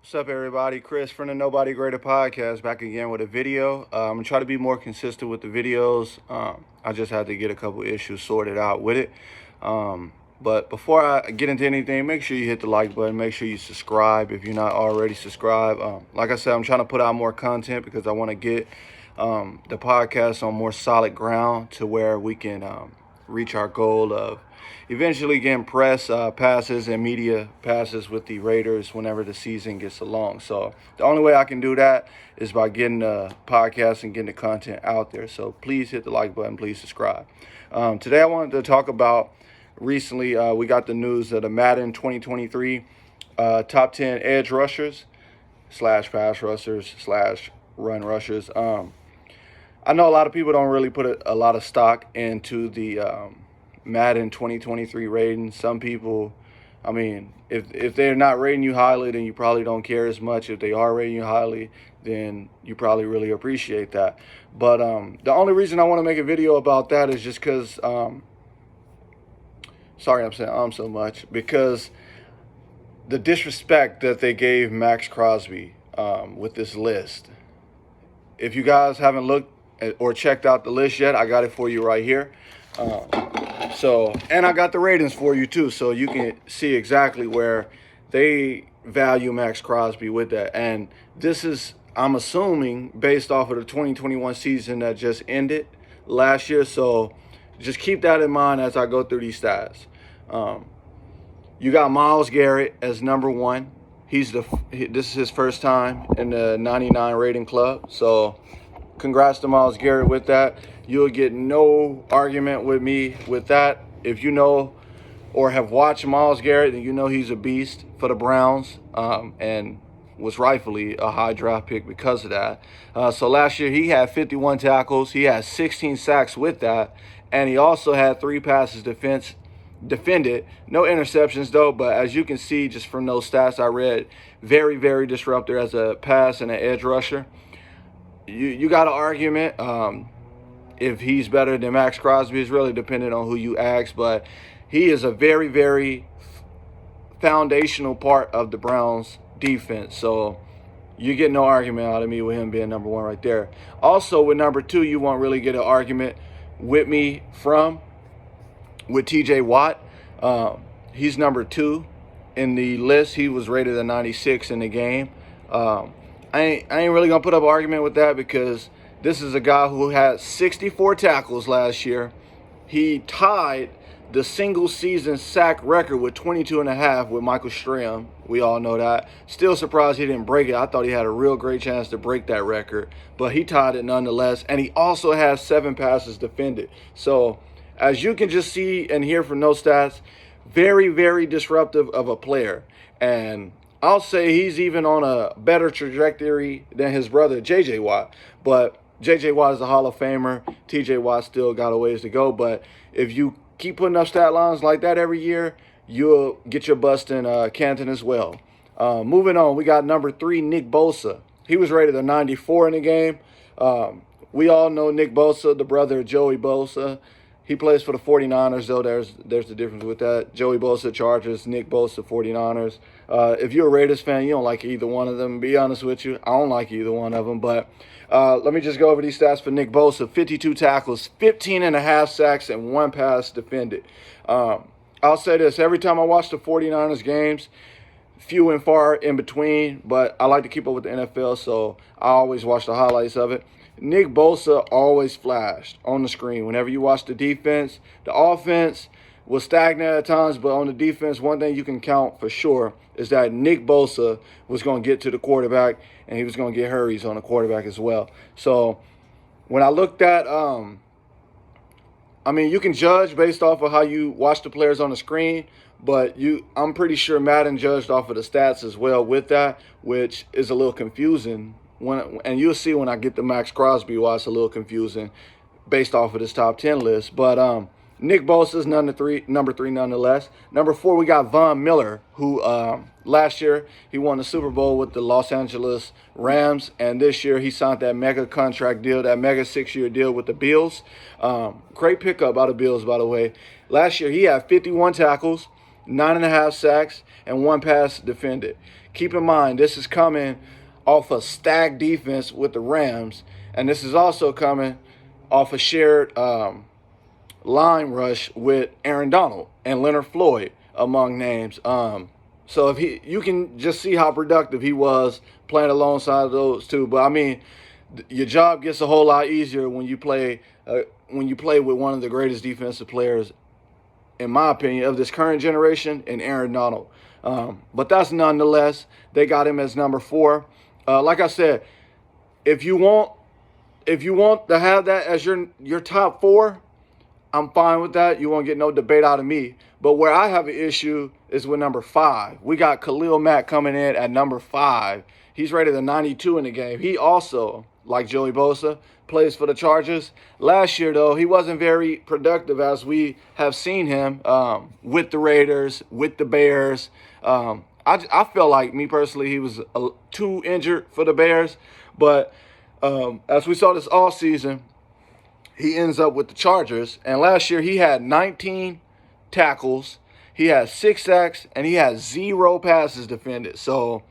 What's up, everybody? Chris from the Nobody Greater podcast back again with a video. I'm going to try to be more consistent with the videos. I just had to get a couple issues sorted out with it. But before I get into anything, make sure you hit the like button. Make sure you subscribe if you're not already subscribed. Like I said, I'm trying to put out more content because I want to get the podcast on more solid ground to where we can reach our goal of eventually getting press passes and media passes with the Raiders whenever the season gets along. So the only way I can do that is by getting the podcast and getting the content out there. So please hit the like button. Please subscribe. Today I wanted to talk about recently we got the news of the Madden 2023 top 10 edge rushers / pass rushers / run rushers. I know a lot of people don't really put a lot of stock into the Madden 2023 rating. Some people, I mean, if they're not rating you highly, then you probably don't care as much. If they are rating you highly, then you probably really appreciate that. But the only reason I want to make a video about that is just because, sorry I'm saying so much, because the disrespect that they gave Max Crosby with this list. If you guys haven't looked or checked out the list yet, I got it for you right here. And I got the ratings for you too, so you can see exactly where they value Max Crosby with that. And this is, I'm assuming, based off of the 2021 season that just ended last year. So just keep that in mind as I go through these stats. You got Myles Garrett as number one. This is his first time in the 99 rating club. So congrats to Myles Garrett with that. You'll get no argument with me with that. If you know or have watched Myles Garrett, then you know he's a beast for the Browns and was rightfully a high draft pick because of that. So last year he had 51 tackles. He had 16 sacks with that. And he also had 3 passes defended. No interceptions, though. But as you can see just from those stats I read, very, very disruptive as a pass and an edge rusher. You got an argument. If he's better than Max Crosby is really dependent on who you ask, but he is a very, very foundational part of the Browns defense. So you get no argument out of me with him being number one right there. Also with number 2, you won't really get an argument with me with TJ Watt. He's number 2 in the list. He was rated a 96 in the game. I ain't really gonna put up an argument with that because this is a guy who had 64 tackles last year. He tied the single season sack record with 22.5 with Michael Strahan. We all know that. Still surprised he didn't break it. I thought he had a real great chance to break that record, but he tied it nonetheless. And he also has 7 passes defended. So as you can just see and hear from those stats, very, very disruptive of a player. And I'll say he's even on a better trajectory than his brother, J.J. Watt. But J.J. Watt is a Hall of Famer. T.J. Watt still got a ways to go. But if you keep putting up stat lines like that every year, you'll get your bust in Canton as well. Moving on, we got number 3, Nick Bosa. He was rated a 94 in the game. We all know Nick Bosa, the brother of Joey Bosa. He plays for the 49ers, though. There's the difference with that. Joey Bosa, Chargers, Nick Bosa, 49ers. If you're a Raiders fan, you don't like either one of them. Be honest with you, I don't like either one of them. But let me just go over these stats for Nick Bosa. 52 tackles, 15.5 sacks, and 1 pass defended. I'll say this. Every time I watch the 49ers games, few and far in between, but I like to keep up with the NFL, so I always watch the highlights of it. Nick Bosa always flashed on the screen. Whenever you watch the defense, the offense was stagnant at times, but on the defense, one thing you can count for sure is that Nick Bosa was going to get to the quarterback, and he was going to get hurries on the quarterback as well. So when I looked at, you can judge based off of how you watch the players on the screen, but I'm pretty sure Madden judged off of the stats as well with that, which is a little confusing. And you'll see when I get to Max Crosby why it's a little confusing based off of this top 10 list. But Nick Bosa is number 3 nonetheless. Number 4, we got Von Miller, who last year he won the Super Bowl with the Los Angeles Rams, and this year he signed that mega contract deal, that mega 6-year deal with the Bills. Great pickup by the Bills, by the way. Last year he had 51 tackles. 9.5 sacks, and 1 pass defended. Keep in mind, this is coming off a stacked defense with the Rams, and this is also coming off a shared line rush with Aaron Donald and Leonard Floyd among names. So if you can just see how productive he was playing alongside those two. But I mean, your job gets a whole lot easier when you play with one of the greatest defensive players, in my opinion, of this current generation, in Aaron Donald. But that's nonetheless, they got him as number 4. Like I said, if you want to have that as your top 4, I'm fine with that. You won't get no debate out of me. But where I have an issue is with number 5. We got Khalil Mack coming in at number 5. He's rated a 92 in the game. He also, like Joey Bosa, plays for the Chargers. Last year, though, he wasn't very productive, as we have seen him with the Raiders, with the Bears. I feel like, me personally, he was too injured for the Bears. But as we saw this all season, he ends up with the Chargers. And last year, he had 19 tackles, he had 6 sacks, and he had 0 passes defended. So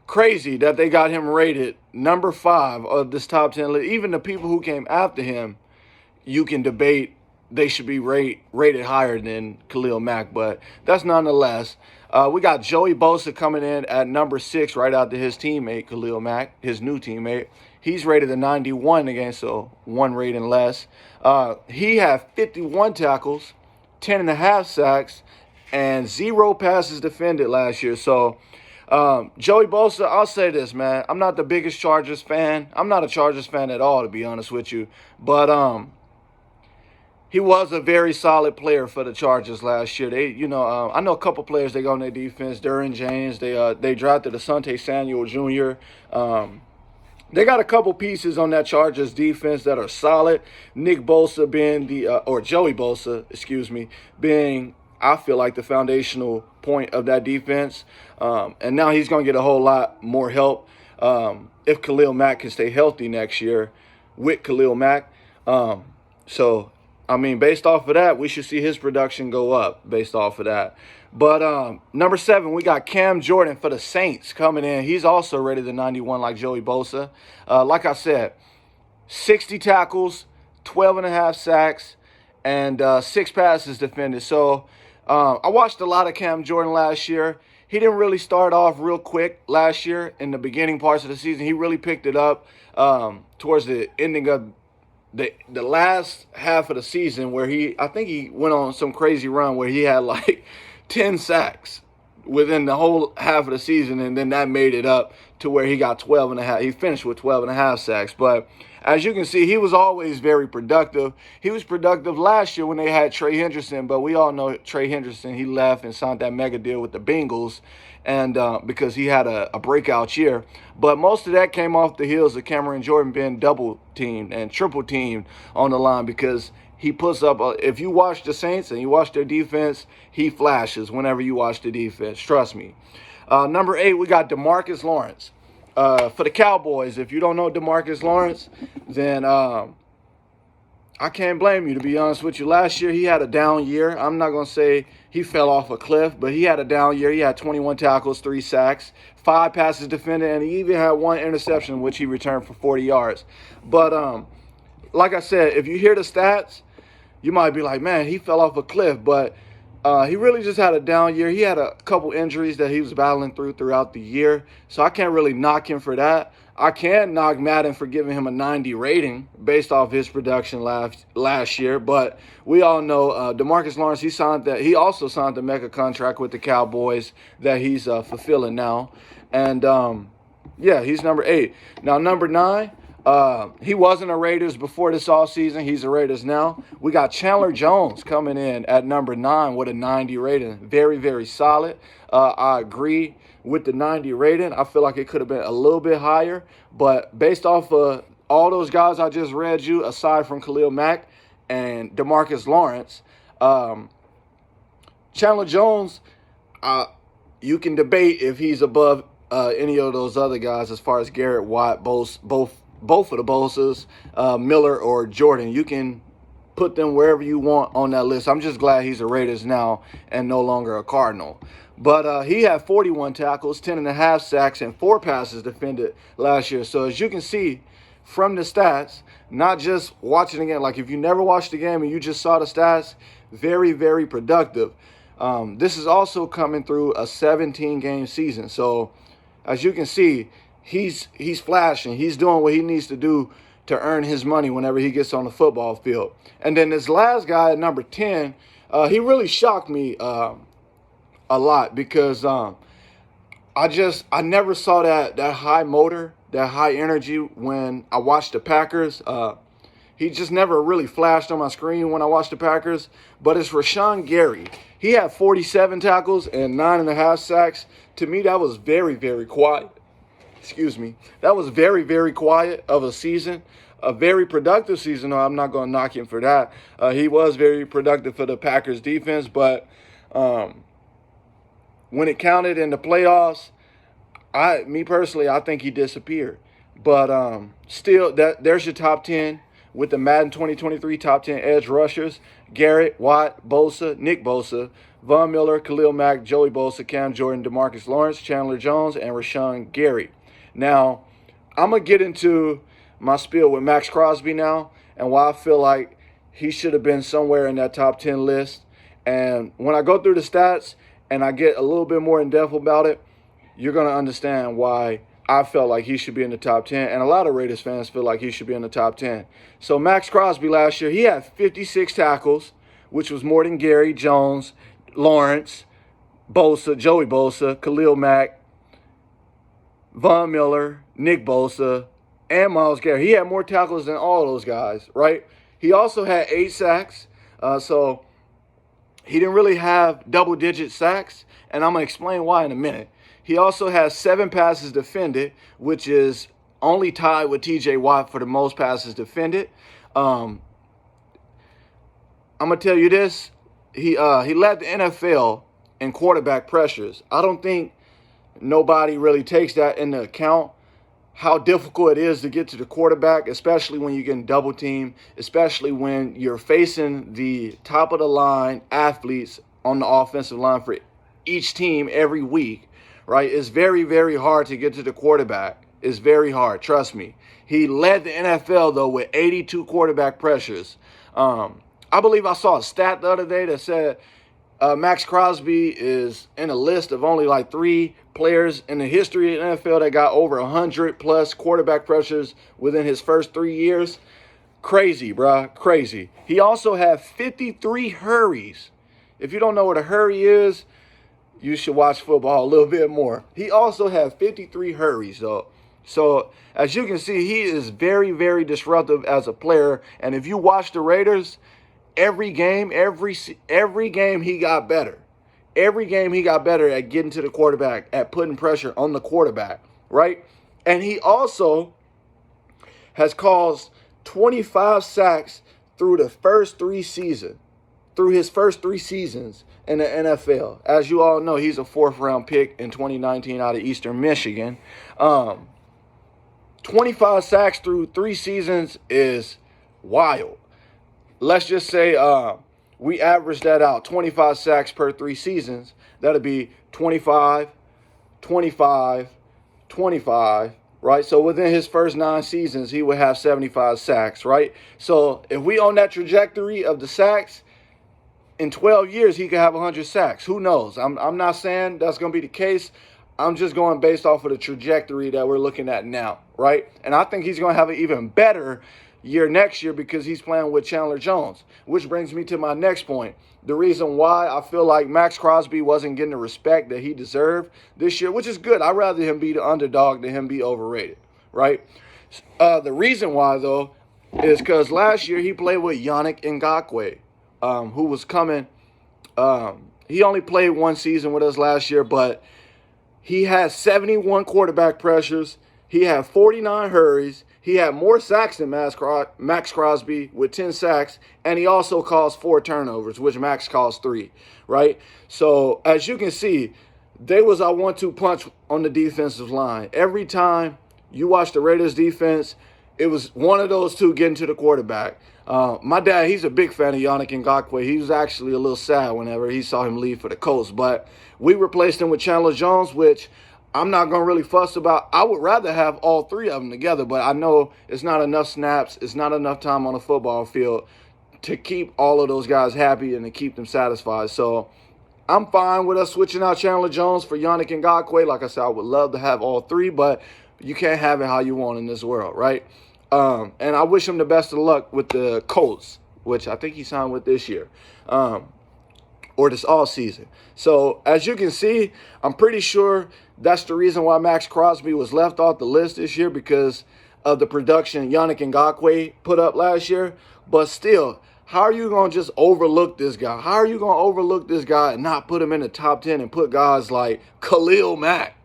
crazy that they got him rated number 5 of this top 10 list. Even the people who came after him, you can debate they should be rated higher than Khalil Mack, but that's nonetheless. We got Joey Bosa coming in at number 6 right after his teammate, Khalil Mack, his new teammate. He's rated a 91 again, so 1 rating less. He had 51 tackles, 10.5 sacks, and 0 passes defended last year. So Joey Bosa, I'll say this, man. I'm not the biggest Chargers fan. I'm not a Chargers fan at all, to be honest with you. But he was a very solid player for the Chargers last year. They, I know a couple players they got on their defense. Derwin James. They drafted Asante Samuel Jr. They got a couple pieces on that Chargers defense that are solid. Nick Bosa being Joey Bosa, being, I feel like, the foundational point of that defense. And now he's going to get a whole lot more help if Khalil Mack can stay healthy next year with Khalil Mack. So, I mean, based off of that, we should see his production go up based off of that. But number 7, we got Cam Jordan for the Saints coming in. He's also rated the 91 like Joey Bosa. Like I said, 60 tackles, 12.5 sacks, and 6 passes defended. So I watched a lot of Cam Jordan last year. He didn't really start off real quick last year in the beginning parts of the season. He really picked it up towards the ending of the last half of the season, where I think he went on some crazy run where he had like 10 sacks within the whole half of the season, and then that made it up to where he got 12.5. He finished with 12.5 sacks. But as you can see, he was always very productive. He was productive last year when they had Trey Hendrickson, but we all know Trey Hendrickson, he left and signed that mega deal with the Bengals, and because he had a breakout year. But most of that came off the heels of Cameron Jordan being double-teamed and triple-teamed on the line, because he puts up, if you watch the Saints and you watch their defense, he flashes whenever you watch the defense. Trust me. Number 8, we got DeMarcus Lawrence. For the Cowboys, if you don't know DeMarcus Lawrence, then I can't blame you, to be honest with you. Last year, he had a down year. I'm not going to say he fell off a cliff, but he had a down year. He had 21 tackles, 3 sacks, 5 passes defended, and he even had 1 interception, which he returned for 40 yards. But like I said, if you hear the stats, you might be like, man, he fell off a cliff. But he really just had a down year. He had a couple injuries that he was battling throughout the year, so I can't really knock him for that. I can knock Madden for giving him a 90 rating based off his production last year. But we all know DeMarcus Lawrence, he also signed the mega contract with the Cowboys that he's fulfilling now. And, yeah, he's number 8. Now, number 9, he wasn't a Raiders before this offseason. He's a Raiders now. We got Chandler Jones coming in at number 9 with a 90 rating. Very, very solid. I agree with the 90 rating. I feel like it could have been a little bit higher. But based off of all those guys I just read you, aside from Khalil Mack and DeMarcus Lawrence, Chandler Jones, you can debate if he's above any of those other guys as far as Garrett Watt, both of the Bosas, Miller or Jordan. You can put them wherever you want on that list. I'm just glad he's a Raiders now and no longer a Cardinal. But he had 41 tackles, 10.5 sacks, and 4 passes defended last year. So as you can see from the stats, not just watching again, like if you never watched the game and you just saw the stats, very, very productive. This is also coming through a 17-game season. So as you can see, he's flashing. He's doing what he needs to do to earn his money whenever he gets on the football field. And then this last guy at number 10, he really shocked me a lot because I never saw that high motor, that high energy when I watched the Packers. He just never really flashed on my screen when I watched the Packers. But it's Rashawn Gary. He had 47 tackles and 9.5 sacks. To me, that was very, very quiet. Excuse me. That was very, very quiet of a season. A very productive season. No, I'm not going to knock him for that. He was very productive for the Packers defense. But when it counted in the playoffs, me personally, I think he disappeared. But still, there's your top 10 with the Madden 2023 top 10 edge rushers: Garrett, Watt, Bosa, Nick Bosa, Von Miller, Khalil Mack, Joey Bosa, Cam Jordan, DeMarcus Lawrence, Chandler Jones, and Rashawn Gary. Now, I'm going to get into my spiel with Max Crosby now and why I feel like he should have been somewhere in that top 10 list. And when I go through the stats and I get a little bit more in depth about it, you're going to understand why I felt like he should be in the top 10. And a lot of Raiders fans feel like he should be in the top 10. So Max Crosby last year, he had 56 tackles, which was more than Gary, Jones, Lawrence, Bosa, Joey Bosa, Khalil Mack, Von Miller, Nick Bosa, and Myles Garrett. He had more tackles than all those guys, right? He also had 8 sacks. So he didn't really have double-digit sacks, and I'm going to explain why in a minute. He also has 7 passes defended, which is only tied with T.J. Watt for the most passes defended. I'm going to tell you this. He led the NFL in quarterback pressures. I don't think nobody really takes that into account, how difficult it is to get to the quarterback, especially when you're getting double teamed, especially when you're facing the top of the line athletes on the offensive line for each team every week, right? It's very, very hard to get to the quarterback. It's very hard, trust me. He led the NFL, though, with 82 quarterback pressures. I believe I saw a stat the other day that said Max Crosby is in a list of only like 3 players in the history of the NFL that got over 100-plus quarterback pressures within his first 3 years. Crazy, bruh, crazy. He also had 53 hurries. If you don't know what a hurry is, you should watch football a little bit more. He also had 53 hurries, though. So, as you can see, he is very, very disruptive as a player. And if you watch the Raiders, every game he got better. Every game he got better at getting to the quarterback, at putting pressure on the quarterback, right? And he also has caused 25 sacks through his first 3 seasons in the NFL. As you all know, he's a 4th-round pick in 2019 out of Eastern Michigan. 25 sacks through 3 seasons is wild. Let's just say we average that out, 25 sacks per 3 seasons. That'll be 25, 25, 25, right? So within his first 9 seasons, he would have 75 sacks, right? So if we on that trajectory of the sacks, in 12 years, he could have 100 sacks. Who knows? I'm not saying that's going to be the case. I'm just going based off of the trajectory that we're looking at now, right? And I think he's going to have an even better year next year because he's playing with Chandler Jones, which brings me to my next point. The reason why I feel like Max Crosby wasn't getting the respect that he deserved this year, which is good. I'd rather him be the underdog than him be overrated, right? The reason why, though, is because last year he played with Yannick Ngakoue, who was coming. He only played 1 season with us last year, but he had 71 quarterback pressures. He had 49 hurries. He had more sacks than Max Crosby with 10 sacks, and he also caused 4 turnovers, which Max caused 3, right? So, as you can see, they was our 1-2 punch on the defensive line. Every time you watch the Raiders defense, it was one of those two getting to the quarterback. My dad, he's a big fan of Yannick Ngakoue. He was actually a little sad whenever he saw him leave for the Colts. But we replaced him with Chandler Jones, which I'm not going to really fuss about. I would rather have all three of them together, but I know it's not enough snaps. It's not enough time on the football field to keep all of those guys happy and to keep them satisfied. So I'm fine with us switching out Chandler Jones for Yannick Ngakoue. Like I said, I would love to have all three, but you can't have it how you want in this world, right? And I wish him the best of luck with the Colts, which I think he signed with this year, or this all season. So as you can see, I'm pretty sure that's the reason why Max Crosby was left off the list this year, because of the production Yannick Ngakoue put up last year. But still, how are you going to just overlook this guy? How are you going to overlook this guy and not put him in the top 10 and put guys like Khalil Mack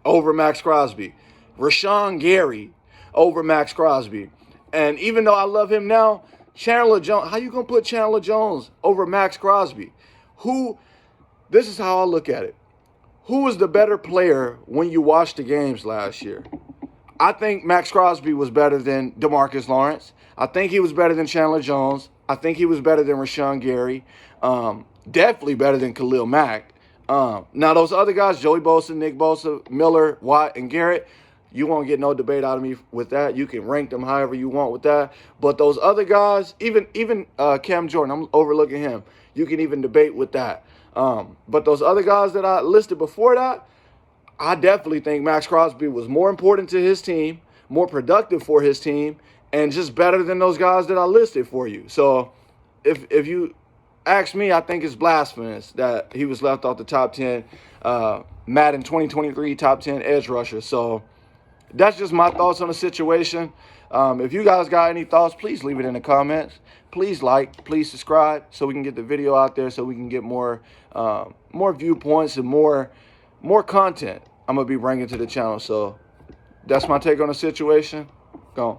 over Max Crosby, Rashawn Gary over Max Crosby? And even though I love him now, Chandler Jones, how you going to put Chandler Jones over Max Crosby? This is how I look at it. Who was the better player when you watched the games last year? I think Max Crosby was better than DeMarcus Lawrence. I think he was better than Chandler Jones. I think he was better than Rashawn Gary. Definitely better than Khalil Mack. Now, those other guys, Joey Bosa, Nick Bosa, Miller, Watt, and Garrett, you won't get no debate out of me with that. You can rank them however you want with that. But those other guys, even Cam Jordan, I'm overlooking him. You can even debate with that. But those other guys that I listed before that, I definitely think Max Crosby was more important to his team, more productive for his team, and just better than those guys that I listed for you. So if you ask me, I think it's blasphemous that he was left off the top 10 Madden 2023 top 10 edge rusher. So that's just my thoughts on the situation. If you guys got any thoughts, please leave it in the comments. Please like, please subscribe so we can get the video out there, so we can get more viewpoints and more content I'm going to be bringing to the channel. So that's my take on the situation. Go on.